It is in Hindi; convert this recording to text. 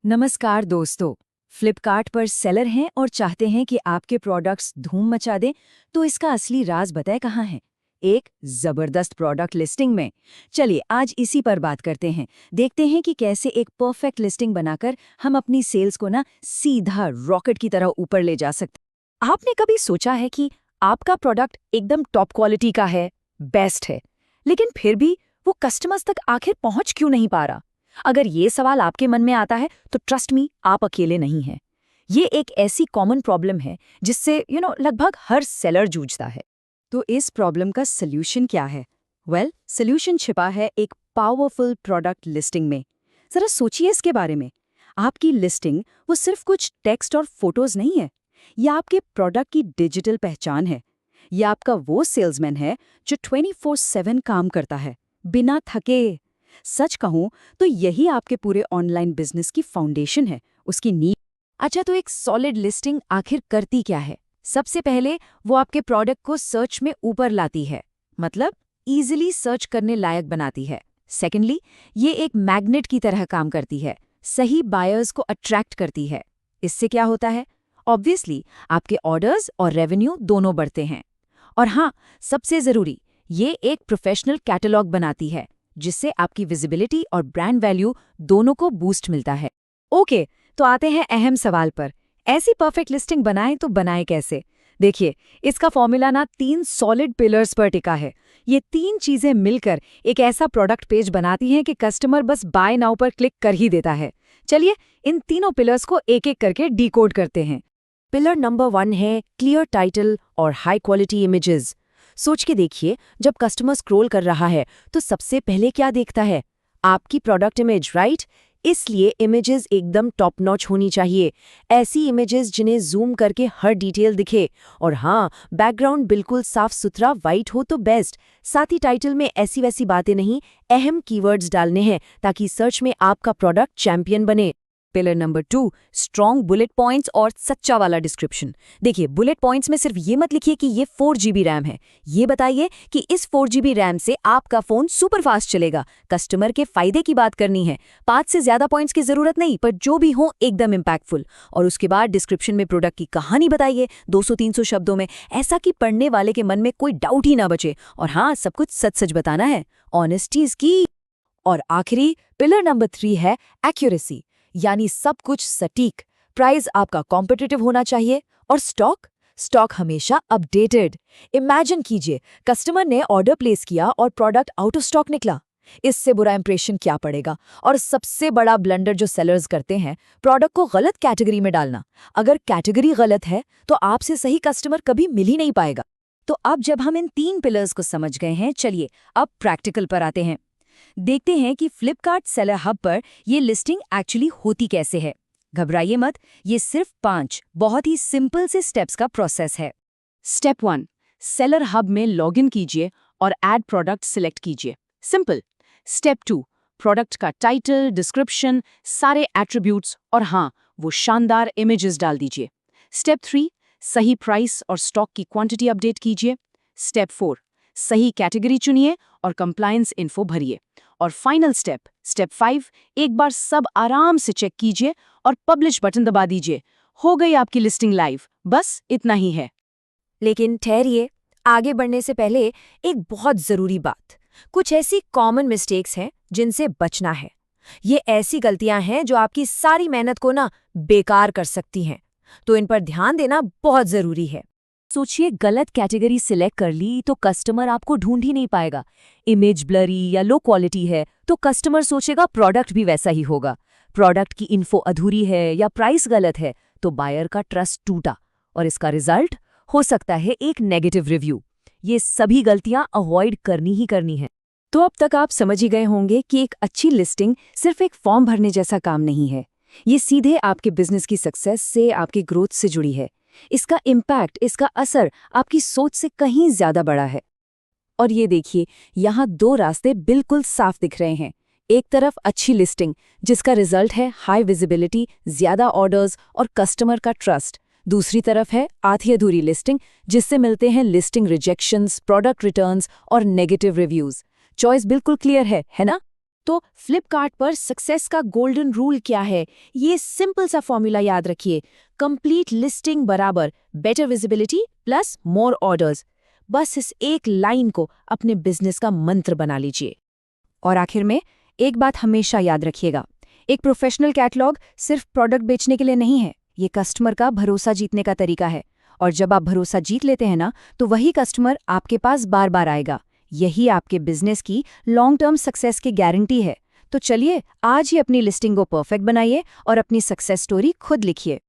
नमस्कार दोस्तों। फ्लिपकार्ट पर सेलर हैं और चाहते हैं कि आपके प्रोडक्ट्स धूम मचा दें, तो इसका असली राज बताए कहाँ है? एक जबरदस्त प्रोडक्ट लिस्टिंग में। चलिए आज इसी पर बात करते हैं। देखते हैं कि कैसे एक परफेक्ट लिस्टिंग बनाकर हम अपनी सेल्स को सीधा रॉकेट की तरह ऊपर ले जा सकते। आपने कभी सोचा है कि आपका प्रोडक्ट एकदम टॉप क्वालिटी का है, बेस्ट है, लेकिन फिर भी वो कस्टमर्स तक आखिर पहुंच क्यों नहीं पा रहा? अगर ये सवाल आपके मन में आता है तो ट्रस्ट मी, आप अकेले नहीं हैं। ये एक ऐसी कॉमन प्रॉब्लम है जिससे लगभग हर सेलर जूझता है। तो इस प्रॉब्लम का सल्यूशन क्या है? सल्यूशन छिपा है एक पावरफुल प्रोडक्ट लिस्टिंग में। जरा सोचिए इसके बारे में। आपकी लिस्टिंग वो सिर्फ कुछ टेक्स्ट और फोटोज नहीं है। यह आपके प्रोडक्ट की डिजिटल पहचान है। यह आपका वो सेल्समैन है जो 24/7 काम करता है बिना थके। सच कहूं तो यही आपके पूरे ऑनलाइन बिजनेस की फाउंडेशन है, उसकी नींव। अच्छा, तो एक सॉलिड लिस्टिंग आखिर करती क्या है? सबसे पहले वो आपके प्रोडक्ट को सर्च में ऊपर लाती है, मतलब इजीली सर्च करने लायक बनाती है। सेकेंडली, ये एक मैग्नेट की तरह काम करती है, सही बायर्स को अट्रैक्ट करती है। इससे क्या होता है? ऑब्वियसली आपके ऑर्डर्स और रेवेन्यू दोनों बढ़ते हैं। और हाँ, सबसे जरूरी, ये एक प्रोफेशनल कैटलॉग बनाती है जिससे आपकी विजिबिलिटी और ब्रांड वैल्यू दोनों को बूस्ट मिलता है। ओके, तो आते हैं अहम सवाल पर। ऐसी परफेक्ट लिस्टिंग बनाएं तो बनाएं कैसे? देखिए, इसका फॉर्मूला 3 सॉलिड पिलर्स पर टिका है। ये 3 चीजें मिलकर एक ऐसा प्रोडक्ट पेज बनाती हैं कि कस्टमर बस बाय नाउ पर क्लिक कर ही देता है। चलिए इन तीनों पिलर्स को एक एक करके डिकोड करते हैं। पिलर नंबर 1 है क्लियर टाइटल और हाई क्वालिटी इमेजेस। सोच के देखिए, जब कस्टमर स्क्रॉल कर रहा है तो सबसे पहले क्या देखता है? आपकी प्रोडक्ट इमेज, राइट? इसलिए इमेजेस एकदम टॉप नॉच होनी चाहिए। ऐसी इमेजेस जिन्हें जूम करके हर डिटेल दिखे। और हाँ, बैकग्राउंड बिल्कुल साफ सुथरा वाइट हो तो बेस्ट। साथ ही टाइटल में ऐसी वैसी बातें नहीं, अहम कीवर्ड्स डालने हैं ताकि सर्च में आपका प्रोडक्ट चैंपियन बने। Pillar number 2, strong bullet points और सच्चा वाला डिस्क्रिप्शन। देखिए, बुलेट पॉइंट्स में सिर्फ ये मत लिखिए कि ये 4 GB रैम है। ये बताइए कि इस 4 GB रैम से आपका फोन सुपर फास्ट चलेगा। कस्टमर के फायदे की बात करनी है। 5 से ज्यादा पॉइंट्स की जरूरत नहीं, पर जो भी हो एकदम इम्पैक्टफुल। और उसके बाद डिस्क्रिप्शन में प्रोडक्ट की कहानी बताइए 200-300 शब्दों में, ऐसा कि पढ़ने वाले के मन में कोई डाउट ही ना बचे। और हाँ, सब कुछ सच सच बताना है। ऑनेस्टी इज की। और आखिरी पिलर नंबर 3 है एक्यूरेसी, यानी सब कुछ सटीक। प्राइस आपका कॉम्पिटिटिव होना चाहिए। और स्टॉक हमेशा अपडेटेड। इमेजिन कीजिए, कस्टमर ने ऑर्डर प्लेस किया और प्रोडक्ट आउट ऑफ स्टॉक निकला। इससे बुरा इंप्रेशन क्या पड़ेगा? और सबसे बड़ा ब्लंडर जो सेलर्स करते हैं, प्रोडक्ट को गलत कैटेगरी में डालना। अगर कैटेगरी गलत है तो आपसे सही कस्टमर कभी मिल ही नहीं पाएगा। तो अब जब हम इन 3 पिलर्स को समझ गए हैं, चलिए अब प्रैक्टिकल पर आते हैं। देखते हैं कि फ्लिपकार्ट सेलर हब पर ये लिस्टिंग एक्चुअली होती कैसे है। घबराइए मत, ये सिर्फ 5 बहुत ही सिंपल से स्टेप्स का प्रोसेस है। स्टेप 1, सेलर हब में लॉगिन कीजिए और ऐड प्रोडक्ट सिलेक्ट कीजिए। सिंपल। स्टेप 2, प्रोडक्ट का टाइटल, डिस्क्रिप्शन, सारे एट्रीब्यूट्स और हाँ, वो शानदार इमेजेस डाल दीजिए। स्टेप 3, सही प्राइस और स्टॉक की क्वांटिटी अपडेट कीजिए। स्टेप 4, सही कैटेगरी चुनिए और कंप्लायंस इन्फो भरिए। और फाइनल स्टेप 5, एक बार सब आराम से चेक कीजिए और पब्लिश बटन दबा दीजिए। हो गई आपकी लिस्टिंग लाइव। बस इतना ही है। लेकिन ठहरिए, आगे बढ़ने से पहले एक बहुत जरूरी बात। कुछ ऐसी कॉमन मिस्टेक्स हैं जिनसे बचना है। ये ऐसी गलतियां हैं जो आपकी सारी मेहनत को बेकार कर सकती हैं, तो इन पर ध्यान देना बहुत जरूरी है। सोचिए, गलत कैटेगरी सिलेक्ट कर ली तो कस्टमर आपको ढूंढ ही नहीं पाएगा। इमेज ब्लरी या लो क्वालिटी है तो कस्टमर सोचेगा प्रोडक्ट भी वैसा ही होगा। प्रोडक्ट की इन्फो अधूरी है या प्राइस गलत है तो बायर का ट्रस्ट टूटा, और इसका रिजल्ट हो सकता है एक नेगेटिव रिव्यू। ये सभी गलतियां अवॉइड करनी ही करनी है। तो अब तक आप समझ ही गए होंगे कि एक अच्छी लिस्टिंग सिर्फ एक फॉर्म भरने जैसा काम नहीं है। ये सीधे आपके बिजनेस की सक्सेस से, आपकी ग्रोथ से जुड़ी है। इसका इम्पैक्ट, इसका असर आपकी सोच से कहीं ज्यादा बड़ा है। और ये देखिए, यहाँ 2 रास्ते बिल्कुल साफ दिख रहे हैं। एक तरफ अच्छी लिस्टिंग जिसका रिजल्ट है हाई विजिबिलिटी, ज्यादा ऑर्डर्स और कस्टमर का ट्रस्ट। दूसरी तरफ है आधी अधूरी लिस्टिंग जिससे मिलते हैं लिस्टिंग रिजेक्शंस, प्रोडक्ट रिटर्न्स और नेगेटिव रिव्यूज। चॉइस बिल्कुल क्लियर है ना? तो फ्लिपकार्ट पर सक्सेस का गोल्डन रूल क्या है? ये सिंपल सा फॉर्मूला याद रखिए, कंप्लीट लिस्टिंग बराबर बेटर विजिबिलिटी प्लस मोर ऑर्डर्स। बस इस एक लाइन को अपने बिजनेस का मंत्र बना लीजिए। और आखिर में एक बात हमेशा याद रखिएगा, एक प्रोफेशनल कैटलॉग सिर्फ प्रोडक्ट बेचने के लिए नहीं है, ये कस्टमर का भरोसा जीतने का तरीका है। और जब आप भरोसा जीत लेते हैं ना, तो वही कस्टमर आपके पास बार बार आएगा। यही आपके बिजनेस की लॉन्ग टर्म सक्सेस की गारंटी है। तो चलिए आज ही अपनी लिस्टिंग को परफेक्ट बनाइए और अपनी सक्सेस स्टोरी खुद लिखिए।